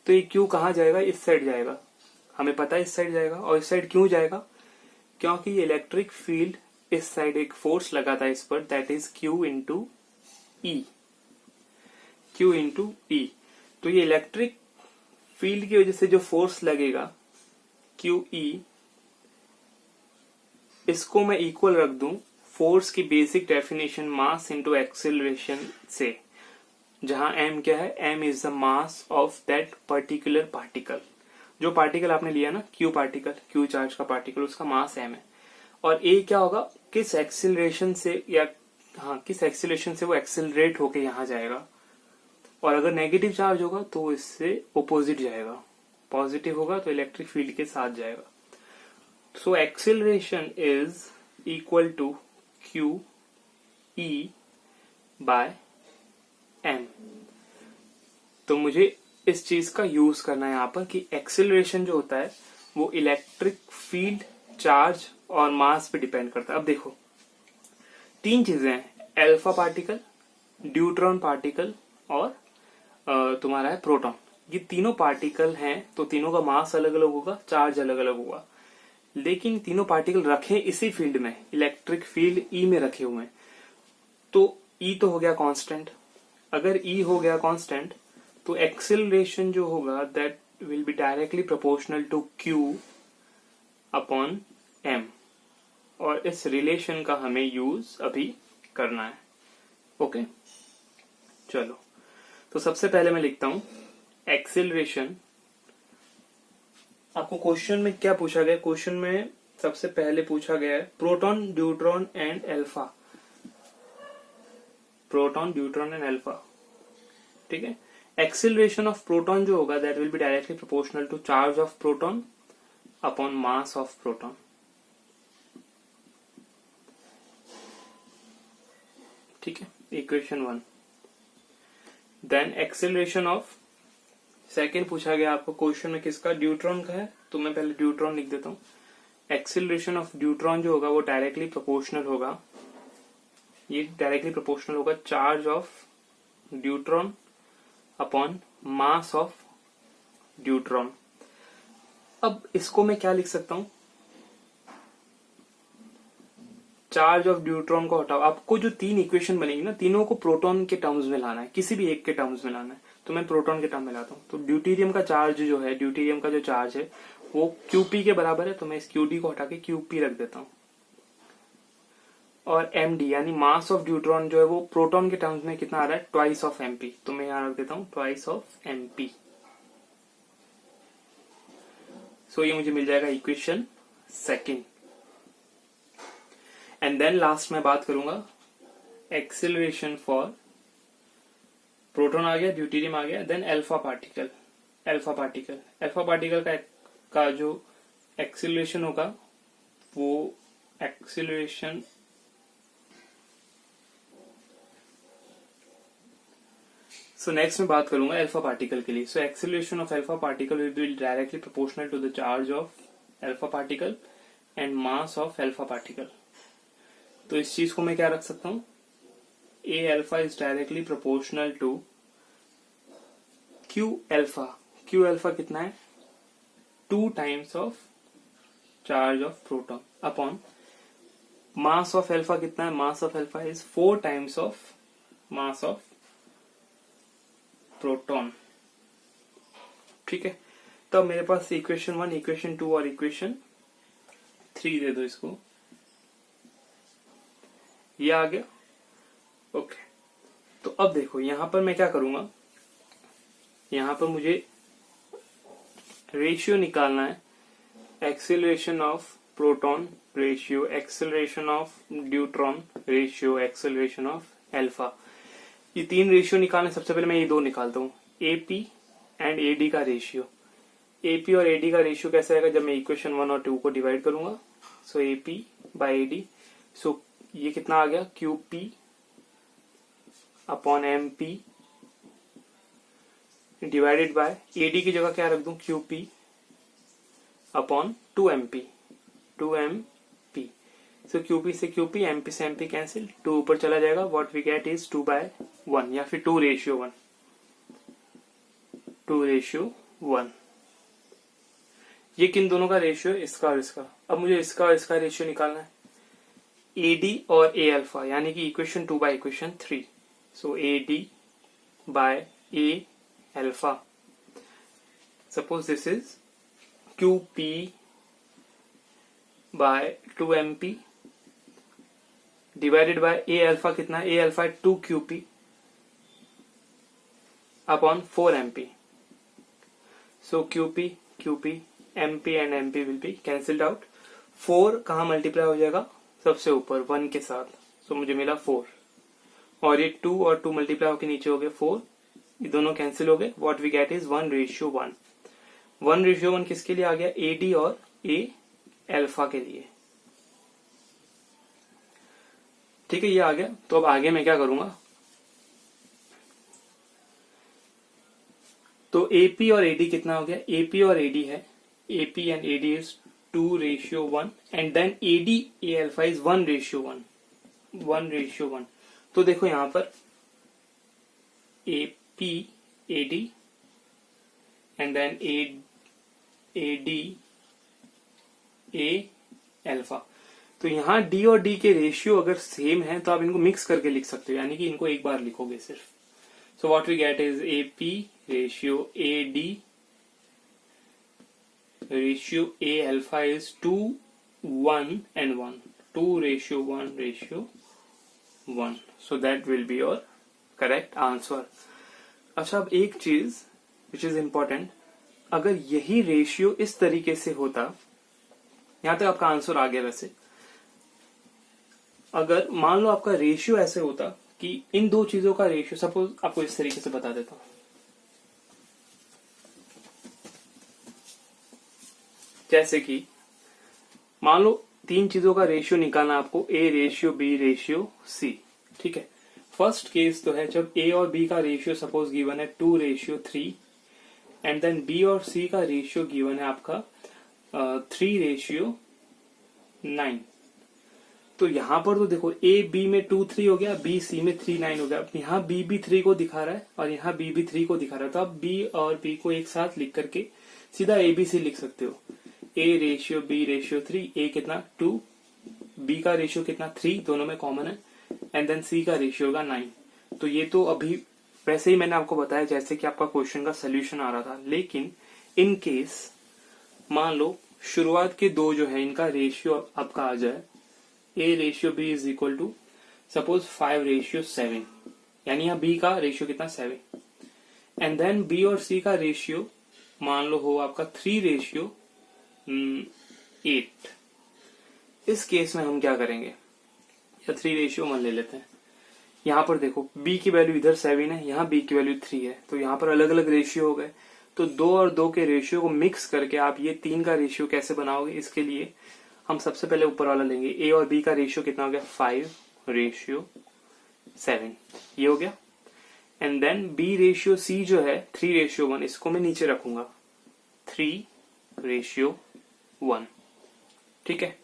तो ये Q कहाँ जाएगा, इस साइड जाएगा। हमें पता है इस साइड जाएगा। और इस साइड क्यों जाएगा, क्योंकि ये इलेक्ट्रिक फील्ड इस साइड एक फोर्स लगाता है इस पर, that is Q into E, Q into E. तो ये इलेक्ट्रिक फील्ड की वजह से जो फोर्स लगेगा QE, इसको मैं इक्वल रख दूं फोर्स की basic definition mass into acceleration से, जहां m क्या है, m is the mass of that particular particle. जो पार्टिकल आपने लिया ना, Q पार्टिकल, Q चार्ज का पार्टिकल, उसका मास m है। और a क्या होगा, किस एक्सेलरेशन से, या किस एक्सेलरेशन से वो एक्सेलरेट होके यहां जाएगा। और अगर नेगेटिव चार्ज होगा तो इससे ओपोजिट जाएगा, पॉजिटिव होगा तो इलेक्ट्रिक फील्ड के साथ जाएगा। So acceleration is equal to QE by m। तो मुझे इस चीज का यूज करना है यहां पर कि एक्सेलरेशन जो होता है वो इलेक्ट्रिक फील्ड, चार्ज और मास पे डिपेंड करता है। अब देखो 3 चीजें हैं, अल्फा पार्टिकल, ड्यूट्रॉन पार्टिकल और तुम्हारा है प्रोटॉन। ये तीनों पार्टिकल हैं, तो तीनों का मास अलग अलग होगा, चार्ज अलग अलग होगा, लेकिन तीनों पार्टिकल रखे इसी फील्ड में, इलेक्ट्रिक फील्ड E में रखे हुए हैं। तो E तो हो गया कांस्टेंट। अगर E हो गया कांस्टेंट तो एक्सेलरेशन जो होगा that will be directly proportional to Q upon M। और इस रिलेशन का हमें यूज अभी करना है। ओके, चलो तो सबसे पहले मैं लिखता हूं एक्सेलरेशन। आपको क्वेश्चन में क्या पूछा गया, क्वेश्चन में सबसे पहले पूछा गया है proton, deuteron and alpha. Proton, deuteron and alpha, ठीक है। एक्सेलरेशन ऑफ प्रोटॉन जो होगा that will be directly proportional to charge of proton upon mass of proton. ठीक है, equation 1। Then acceleration of, second पूछा गया आपको क्वेश्चन में किसका, ड्यूट्रॉन का है, तो मैं पहले ड्यूट्रॉन लिख देता हूं। एक्सेलरेशन ऑफ ड्यूट्रॉन जो होगा वो डायरेक्टली प्रोपोर्शनल होगा, ये डायरेक्टली प्रोपोर्शनल होगा charge of deuteron upon mass of deuteron. अब इसको मैं क्या लिख सकता हूं, चार्ज ऑफ ड्यूट्रॉन को हटाओ, आपको जो तीन इक्वेशन बनेगी ना, तीनों को प्रोटॉन के टर्म्स में लाना है, किसी भी एक के टर्म्स में लाना है, तो मैं प्रोटॉन के टर्म में लाता हूं। तो ड्यूटेरियम का चार्ज जो है, ड्यूटेरियम का जो चार्ज है वो क्यूपी के बराबर है, तो मैं इस क्यूडी को हटा के क्यूपी रख देता हूं। और एमडी यानी मास ऑफ ड्यूट्रॉन जो है वो प्रोटॉन के टर्म्स में कितना आ रहा है, ट्वाइस ऑफ एमपी, तो मैं यहां रख देता हूं ट्वाइस ऑफ एमपी। सो ये मुझे मिल जाएगा equation second. And then last में बात करूंगा एक्सेलरेशन फॉर प्रोटॉन आ गया, ड्यूटेरियम आ गया, then alpha particle. Alpha particle का जो एक्सेलरेशन होगा वो एक्सेलरेशन सो नेक्स्ट में बात करूंगा अल्फा पार्टिकल के लिए। So acceleration of alpha particle will be directly proportional to the charge of alpha particle and mass of alpha particle. तो इस चीज को मैं क्या रख सकता हूं, a alpha is directly proportional to q alpha. Q alpha कितना है, 2 times of charge of proton upon mass of alpha कितना है, mass of alpha is 4 times of mass of proton. ठीक है, तब मेरे पास इक्वेशन 1, इक्वेशन 2 और इक्वेशन 3 दे दो इसको, ये आ गया। ओके, तो अब देखो यहां पर मैं क्या करूंगा, यहां पर मुझे रेशियो निकालना है, acceleration of proton ratio, acceleration of deuteron ratio, acceleration of alpha. ये 3 रेशियो निकालने, सबसे पहले मैं ये 2 निकालता हूं, एपी एंड एडी का रेशियो। एपी और एडी का रेशियो कैसे आएगा, जब मैं इक्वेशन 1 और 2 को डिवाइड करूंगा। So AP by AD, so ये कितना आ गया, QP upon MP divided by AD की जगह क्या रख दूं, QP upon 2mp, 2mp। So QP से क्यूपी, एमपी से एमपी कैंसिल, 2 ऊपर चला जाएगा, व्हाट वी गेट इज 2/1 या फिर 2:1, 2:1। ये किन दोनों का रेशियो है, इसका और इसका। अब मुझे इसका और इसका रेशियो निकालना है, एडी और ए अल्फा, यानी कि equation 2 by equation 3। So a d by a alpha, suppose this is q p by 2mp divided by a alpha, कितना, a alpha 2qp upon 4mp। So qp, mp and mp will be cancelled out. 4 कहां मल्टीप्लाई हो जाएगा, सबसे ऊपर 1 के साथ, सो मुझे मिला 4, और ये 2 और 2 मल्टीप्लाई होकर नीचे हो गए 4, ये दोनों कैंसिल हो गए, व्हाट वी गेट इज 1:1। 1:1 किसके लिए आ गया, एडी और ए अल्फा के लिए। ठीक है, ये आ गया। तो अब आगे मैं क्या करूंगा, तो एपी और एडी कितना हो गया, एपी और एडी है, AP and AD is 2:1 and then AD A alpha is 1:1, 1:1। तो देखो यहां पर AP AD and then AD A alpha. तो यहां डी और डी के रेशियो अगर सेम है तो आप इनको मिक्स करके लिख सकते हो, यानी कि इनको एक बार लिखोगे सिर्फ। So what we get is AP ratio A D ratio A alpha is 2:1 and 1, 2:1:1। So that will be your correct answer. अच्छा, अब एक चीज विच इज इंपॉर्टेंट, अगर यही रेशियो इस तरीके से होता, यहां तक आपका आंसर आ गया। वैसे अगर मान लो आपका रेशियो ऐसे होता कि इन 2 चीजों का रेशियो, सपोज आपको इस तरीके से बता देता हूं, जैसे कि मान लो 3 चीजों का रेशियो निकालना आपको, A ratio B ratio C. ठीक है, फर्स्ट केस तो है जब ए और बी का रेशियो सपोज गिवन है 2:3 एंड देन बी और सी का रेशियो गिवन है आपका 3:9। तो यहां पर तो देखो ए बी में 2:3 हो गया, बी सी में 3:9 हो गया। अब यहाँ बी भी 3 को दिखा रहा है और यहाँ बी भी 3 को दिखा रहा है, तो आप बी और बी को एक साथ लिख करके सीधा ए बी सी लिख सकते हो। A/B/3, ए कितना 2, बी का रेशियो कितना 3, दोनों में कॉमन है, एंड देन सी का रेशियो होगा 9। तो ये तो अभी वैसे ही मैंने आपको बताया जैसे कि आपका क्वेश्चन का सोल्यूशन आ रहा था। लेकिन इन केस मान लो शुरुआत के दो जो है इनका रेशियो आपका आ जाए A/B is equal to suppose 5:7, यानी यहाँ बी का रेशियो कितना 7, एंड देन बी और सी का रेशियो मान लो हो आपका 3:8। इस केस में हम क्या करेंगे, या 3:1 ले लेते हैं। यहाँ पर देखो b की वैल्यू इधर 7 है, यहाँ b की वैल्यू 3 है, तो यहाँ पर अलग अलग रेशियो हो गए। तो 2 और 2 के रेशियो को मिक्स करके आप ये 3 का रेशियो कैसे बनाओगे, इसके लिए हम सबसे पहले ऊपर वाला लेंगे। a और b का रेशियो कितना हो गया 5:7, ये हो गया। एंड देन b/c जो है 3:1, इसको मैं नीचे रखूंगा 3:1। ठीक है,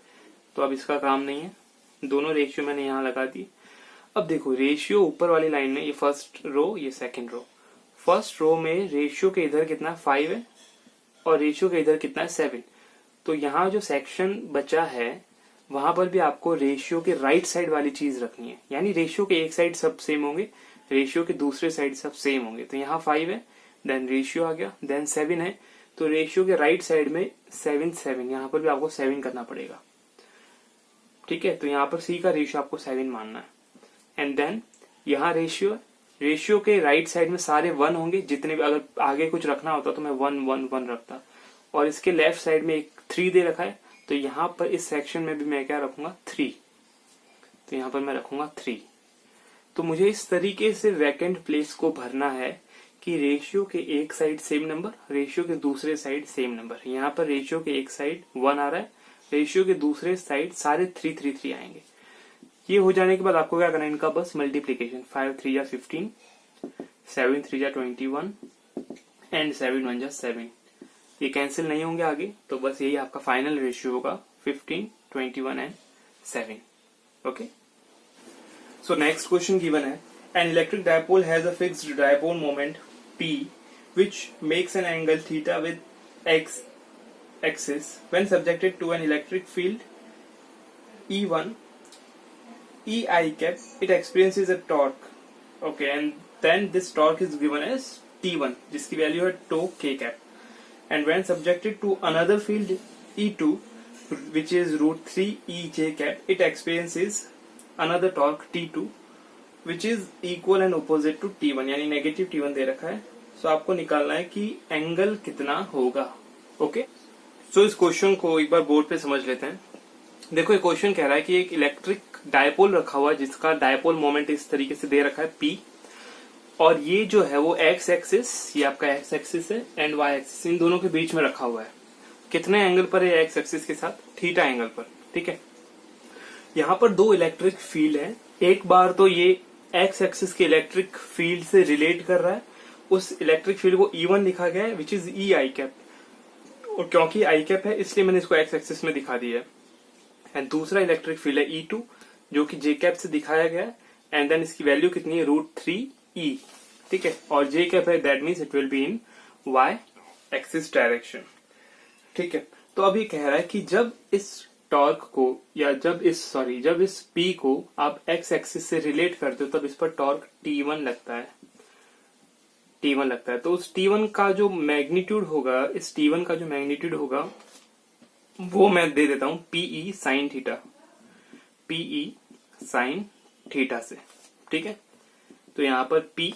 तो अब इसका काम नहीं है, दोनों रेशियो मैंने यहां लगा दी। अब देखो रेशियो ऊपर वाली लाइन में, ये फर्स्ट रो ये सेकंड रो। फर्स्ट रो में रेशियो के इधर कितना 5 है और रेशियो के इधर कितना है 7। तो यहाँ जो सेक्शन बचा है वहां पर भी आपको रेशियो के राइट साइड वाली चीज रखनी है, यानी रेशियो के एक साइड सब सेम होंगे, रेशियो के दूसरे साइड सब सेम होंगे। तो यहाँ 5 है, देन रेशियो आ गया, देन 7 है, तो रेशियो के राइट साइड में 7 यहाँ पर भी आपको 7 करना पड़ेगा। ठीक है, तो यहाँ पर सी का रेशियो आपको 7 मानना है। एंड देन यहाँ रेशियो के राइट साइड में सारे 1 होंगे, जितने भी, अगर आगे कुछ रखना होता तो मैं 1 रखता, और इसके लेफ्ट साइड में एक 3 दे रखा है, तो यहाँ पर इस सेक्शन में भी मैं क्या रखूंगा 3, तो यहाँ पर मैं रखूंगा 3। तो मुझे इस तरीके से वैकेंट प्लेस को भरना है कि रेशियो के एक साइड सेम नंबर, रेशियो के दूसरे साइड सेम नंबर। यहाँ पर रेशियो के एक साइड 1 आ रहा है, रेशियो के दूसरे साइड सारे 3 आएंगे। ये हो जाने के बाद आपको क्या करना है, इनका बस मल्टीप्लीकेशन, 5×3 = 15, 7×3 = 21 एंड 7×1 = 7। ये कैंसिल नहीं होंगे आगे, तो बस यही आपका फाइनल रेशियो होगा 15, 21 and 7। Okay, so next question given है, an electric dipole has a fixed dipole moment P which makes an angle theta with x axis when subjected to an electric field E1 EI cap, it experiences a torque, okay, and then this torque is given as T1 जिसकी वैल्यू है tau k cap, and when subjected to another field E2 which is √3 EJ cap, it experiences another torque T2 which is equal and opposite to T1, यानी नेगेटिव T1 दे रखा है। सो आपको निकालना है कि एंगल कितना होगा। ओके, सो इस क्वेश्चन को एक बार बोर्ड पे समझ लेते हैं। देखो ये क्वेश्चन कह रहा है कि एक इलेक्ट्रिक डायपोल रखा हुआ है जिसका डायपोल मोमेंट इस तरीके से दे रखा है P, और ये जो है वो x एक्सिस, ये आपका x एक्सिस है, एंड y एक्सिस, इन दोनों के बीच में रखा हुआ है। कितने एंगल पर है x एक्सिस के साथ, थीटा एंगल पर। ठीक है, यहाँ पर दो इलेक्ट्रिक फील्ड है, एक बार तो ये x एक्सिस के इलेक्ट्रिक फील्ड से रिलेट कर रहा है, उस इलेक्ट्रिक फील्ड को E1 लिखा गया है विच इज EI कैप, और क्योंकि आई कैप है इसलिए मैंने इसको x एक्सिस में दिखा दिया है। एंड दूसरा इलेक्ट्रिक फील्ड है E2 जो कि J कैप से दिखाया गया है, एंड देन इसकी वैल्यू कितनी है √3 E। ठीक है, और J कैप है, that means it will be in y axis direction. ठीक है, तो अब ये कह रहा है कि जब इस टॉर्क को, या जब इस P को आप x एक्सिस से रिलेट करते हो तब इस पर टॉर्क T1 लगता है, तो उस T1 का जो मैग्नीट्यूड होगा, इस T1 का जो मैग्नीट्यूड होगा वो मैं दे देता हूं PE sin थीटा से। ठीक है, तो यहाँ पर P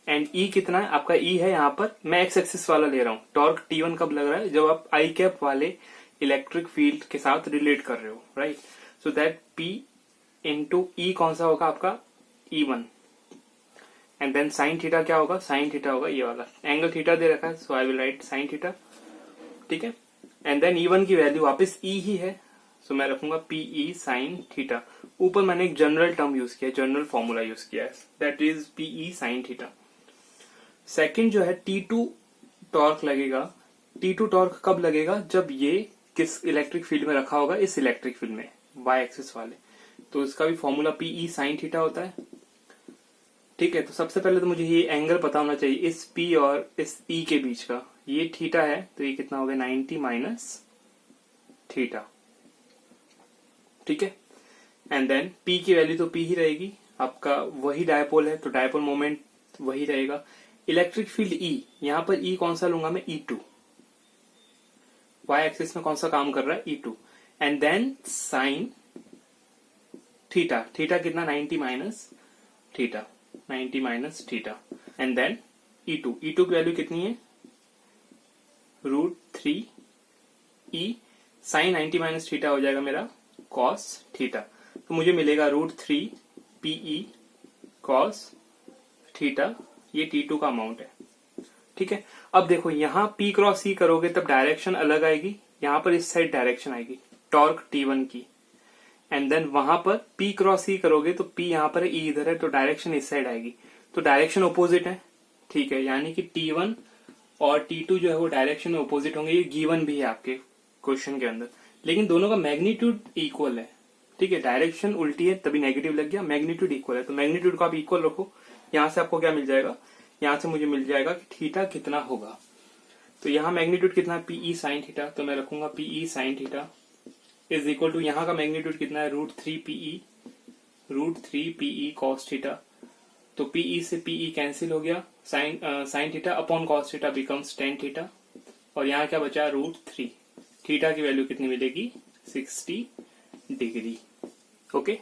एंड E कितना है, आपका E है, यहाँ पर मैं x एक्सिस वाला ले रहा हूँ। टॉर्क T1 कब लग रहा है, जब आप आई कैप वाले इलेक्ट्रिक फील्ड के साथ रिलेट कर रहे हो, right. So that P into E कौन सा होगा आपका E1, and then sine theta क्या होगा, साइन थीटा होगा ये वाला, एंगल थीटा दे रखा है, so I will write sine theta. ठीक है, एंड देन E1 की वैल्यू वापस E ही है, सो मैं रखूंगा पीई साइन थीटा। ऊपर मैंने एक जनरल टर्म यूज किया, जनरल फॉर्मूला यूज किया है, that is PE sine theta. Second जो है T2 टॉर्क लगेगा। T2 टॉर्क कब लगेगा? जब ये किस इलेक्ट्रिक फील्ड में रखा होगा, इस इलेक्ट्रिक फील्ड में, वाई एक्सिस वाले। तो इसका भी फॉर्मूला पीई साइन थीटा होता है। ठीक है, तो सबसे पहले तो मुझे ये एंगल पता होना चाहिए इस P और इस E के बीच का। ये थीटा है तो ये कितना हो गया 90 माइनस थीटा। ठीक है, एंड देन P की वैल्यू तो P ही रहेगी, आपका वही डायपोल है तो डायपोल मोमेंट वही रहेगा। इलेक्ट्रिक फील्ड E, यहां पर E कौन सा लूंगा मैं? E2। वाई एक्सिस में कौन सा काम कर रहा है? E2। And then sine theta, theta कितना? 90 minus theta, 90 minus theta. And then E2, E2 की वैल्यू कितनी है? √3E साइन 90 माइनस थीटा हो जाएगा मेरा कॉस थीटा। तो मुझे मिलेगा √3PE कॉस थीटा। ये T2 का अमाउंट है। ठीक है, अब देखो यहां P क्रॉस E करोगे तब डायरेक्शन अलग आएगी, यहां पर इस साइड डायरेक्शन आएगी टॉर्क T1 की। एंड देन वहां पर P क्रॉस E करोगे तो P यहां पर है, E इधर है, तो डायरेक्शन इस साइड आएगी, तो डायरेक्शन अपोजिट है। ठीक है, यानी कि T1 और T2 जो है वो डायरेक्शन में अपोजिट होंगे। ये गिवन भी है आपके क्वेश्चन के अंदर, लेकिन दोनों का मैग्नीट्यूड इक्वल है। ठीक है, डायरेक्शन उल्टी है तभी नेगेटिव लग गया, मैग्नीट्यूड इक्वल है तो मैग्नीट्यूड को आप इक्वल रखो। यहां से आपको क्या मिल जाएगा? यहां से मुझे मिल जाएगा कि थीटा कितना होगा। तो यहाँ मैग्नीट्यूड कितना है? PE sine theta. तो मैं रखूंगा PE sine theta is equal to, यहाँ का मैग्नीट्यूड कितना है? √3PE cos theta. तो पीई से पीई कैंसिल हो गया, sine theta upon cos theta becomes tan theta. और यहाँ क्या बचा? √3। थीटा की वैल्यू कितनी मिलेगी? 60 degree. Okay,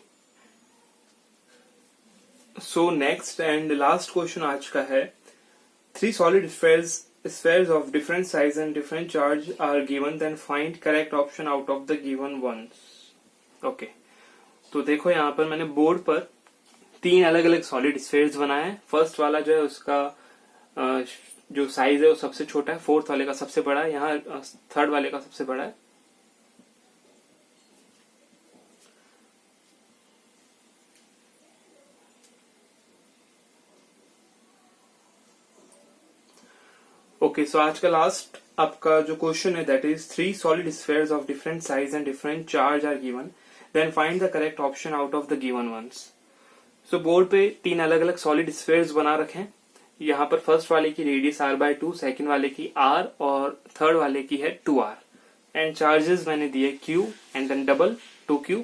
so next and last question आज का है, 3 solid spheres of different size and different charge are given, then find correct option out of the given ones. Okay, तो देखो यहाँ पर मैंने बोर्ड पर 3 अलग अलग सॉलिड स्फेयर्स बनाए हैं। फर्स्ट वाला जो है उसका जो साइज है वो सबसे छोटा है, फोर्थ वाले का सबसे बड़ा है, यहाँ थर्ड वाले का सबसे बड़ा है। ओके, सो आज का लास्ट आपका जो क्वेश्चन है that is 3 solid spheres of different size and different charge are given, then find the correct option out of the given ones. So board पे 3 अलग अलग सॉलिड स्फेयर्स बना रखे हैं। यहाँ पर फर्स्ट वाले की रेडियस r/2, सेकंड वाले की r और थर्ड वाले की है 2r। एंड चार्जेस मैंने दिए q and then double 2q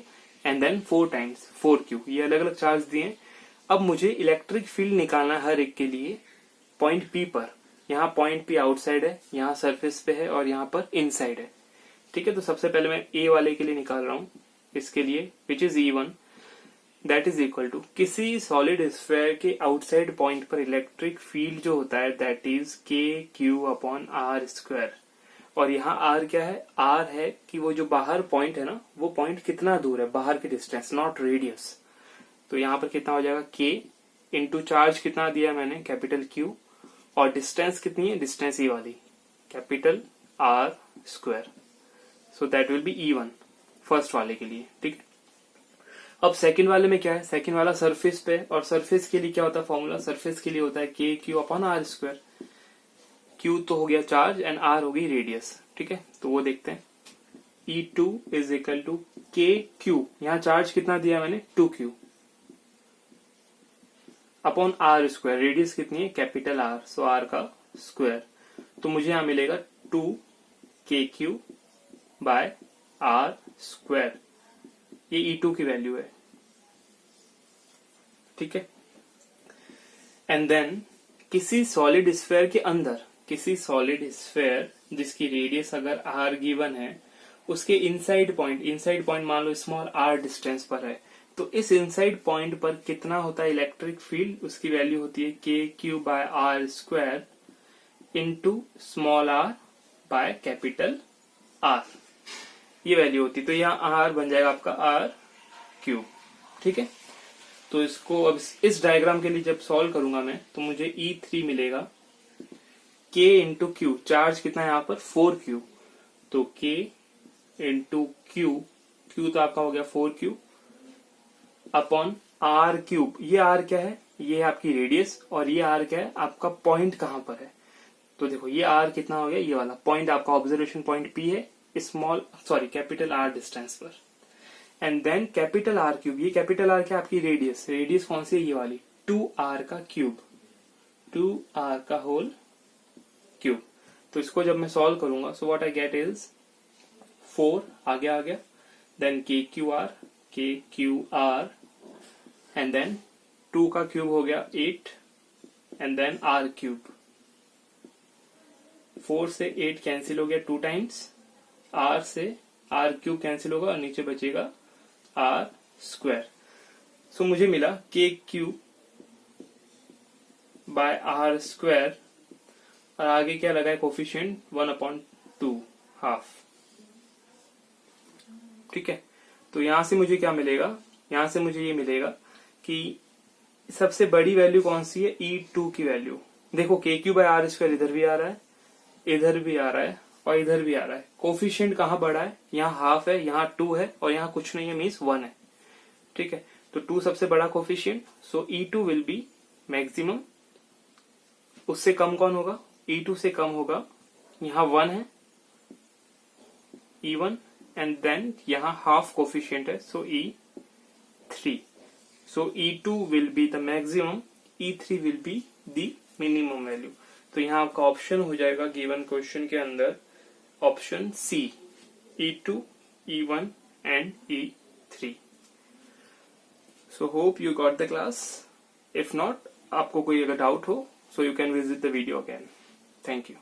and then 4 times 4q, ये अलग अलग चार्ज दिए। अब मुझे इलेक्ट्रिक फील्ड निकालना है हर एक के लिए पॉइंट P पर। यहाँ पॉइंट P आउटसाइड है, यहाँ सरफेस पे है और यहाँ पर इनसाइड है। ठीक है, तो सबसे पहले मैं A वाले के लिए निकाल रहा हूँ, इसके लिए which is E1, that is equal to किसी सॉलिड स्फेयर के आउटसाइड पॉइंट पर इलेक्ट्रिक फील्ड जो होता है दैट इज KQ/r²। और यहाँ R क्या है? R है कि वो जो बाहर पॉइंट है ना, वो पॉइंट कितना दूर है, बाहर की डिस्टेंस, नॉट रेडियस। तो यहाँ पर कितना हो जाएगा? K इंटू चार्ज कितना दिया मैंने? कैपिटल Q, और डिस्टेंस कितनी है? डिस्टेंस E वाली, capital R²। So that will B E1 first वाले के लिए। ठीक, अब सेकंड वाले में क्या है? सेकंड वाला सरफेस पे, और सरफेस के लिए क्या होता है फॉर्मूला? सरफेस के लिए होता है KQ/r²। Q तो हो गया चार्ज एंड R हो गई रेडियस। ठीक है, तो वो देखते हैं। E2 is equal to KQ, यहाँ चार्ज कितना दिया मैंने? 2Q अपॉन r², रेडियस कितनी है? कैपिटल R, सो R का स्क्वायर। तो मुझे यहाँ मिलेगा 2KQ/r²। ये E2 की वैल्यू है। ठीक है, एंड देन किसी सॉलिड स्फेयर के अंदर, किसी सॉलिड स्फेयर जिसकी रेडियस अगर r गिवन है, उसके इनसाइड पॉइंट मान लो स्मॉल r डिस्टेंस पर है, तो इस इनसाइड पॉइंट पर कितना होता है इलेक्ट्रिक फील्ड? उसकी वैल्यू होती है KQ/r² into small r by capital R, ये वैल्यू होती है। तो यहाँ R बन जाएगा आपका R3। ठीक है, तो इसको अब इस डायग्राम के लिए जब सॉल्व करूंगा मैं, तो मुझे E3 मिलेगा K इंटू Q, चार्ज कितना है यहाँ पर? 4Q, तो K इंटू Q, क्यू तो आपका हो गया 4q अपॉन आर क्यूब। ये आर क्या है, ये है आपकी रेडियस, और ये आर क्या है, आपका पॉइंट कहां पर है। तो देखो ये आर कितना हो गया, ये वाला पॉइंट आपका ऑब्जर्वेशन पॉइंट पी है कैपिटल आर डिस्टेंस पर। And then capital R cube, ये कैपिटल आर क्या आपकी रेडियस, रेडियस कौन सी है, ये वाली 2r का क्यूब, 2r का होल क्यूब। तो इसको जब मैं सॉल्व करूंगा so what I get is 4 आगे आ गया, देन के क्यू आर एंड देन 2 का क्यूब हो गया 8 एंड देन r क्यूब। 4 से 8 कैंसिल हो गया 2 टाइम्स, r से r क्यूब कैंसिल होगा और नीचे बचेगा r स्क्वायर। सो मुझे मिला के क्यूब बाय आर स्क्वायर, और आगे क्या लगा है कोफिशिएंट 1/2 हाफ। ठीक है, तो यहां से मुझे क्या मिलेगा, यहां से मुझे ये मिलेगा कि सबसे बड़ी वैल्यू कौन सी है, E2 की वैल्यू। देखो के क्यू बाय आर स्क्वायर इधर भी आ रहा है, इधर भी आ रहा है और इधर भी आ रहा है। कोफिशिएंट कहां बड़ा है, यहाँ हाफ है, यहाँ 2 है और यहाँ कुछ नहीं है, मीन्स 1 है। ठीक है, तो 2 सबसे बड़ा coefficient, so E2 will be maximum. उससे कम कौन होगा, E2 से कम होगा, यहाँ 1 है E1 एंड देन यहाँ हाफ कोफिशिएंट है, सो E3। So E2 will be the maximum, E3 will be the minimum value. तो यहाँ आपका ऑप्शन हो जाएगा गिवन क्वेश्चन के अंदर option C, E2, E1 and E3। So hope you got the class. If not, आपको कोई अगर डाउट हो so you can visit the video again. Thank you.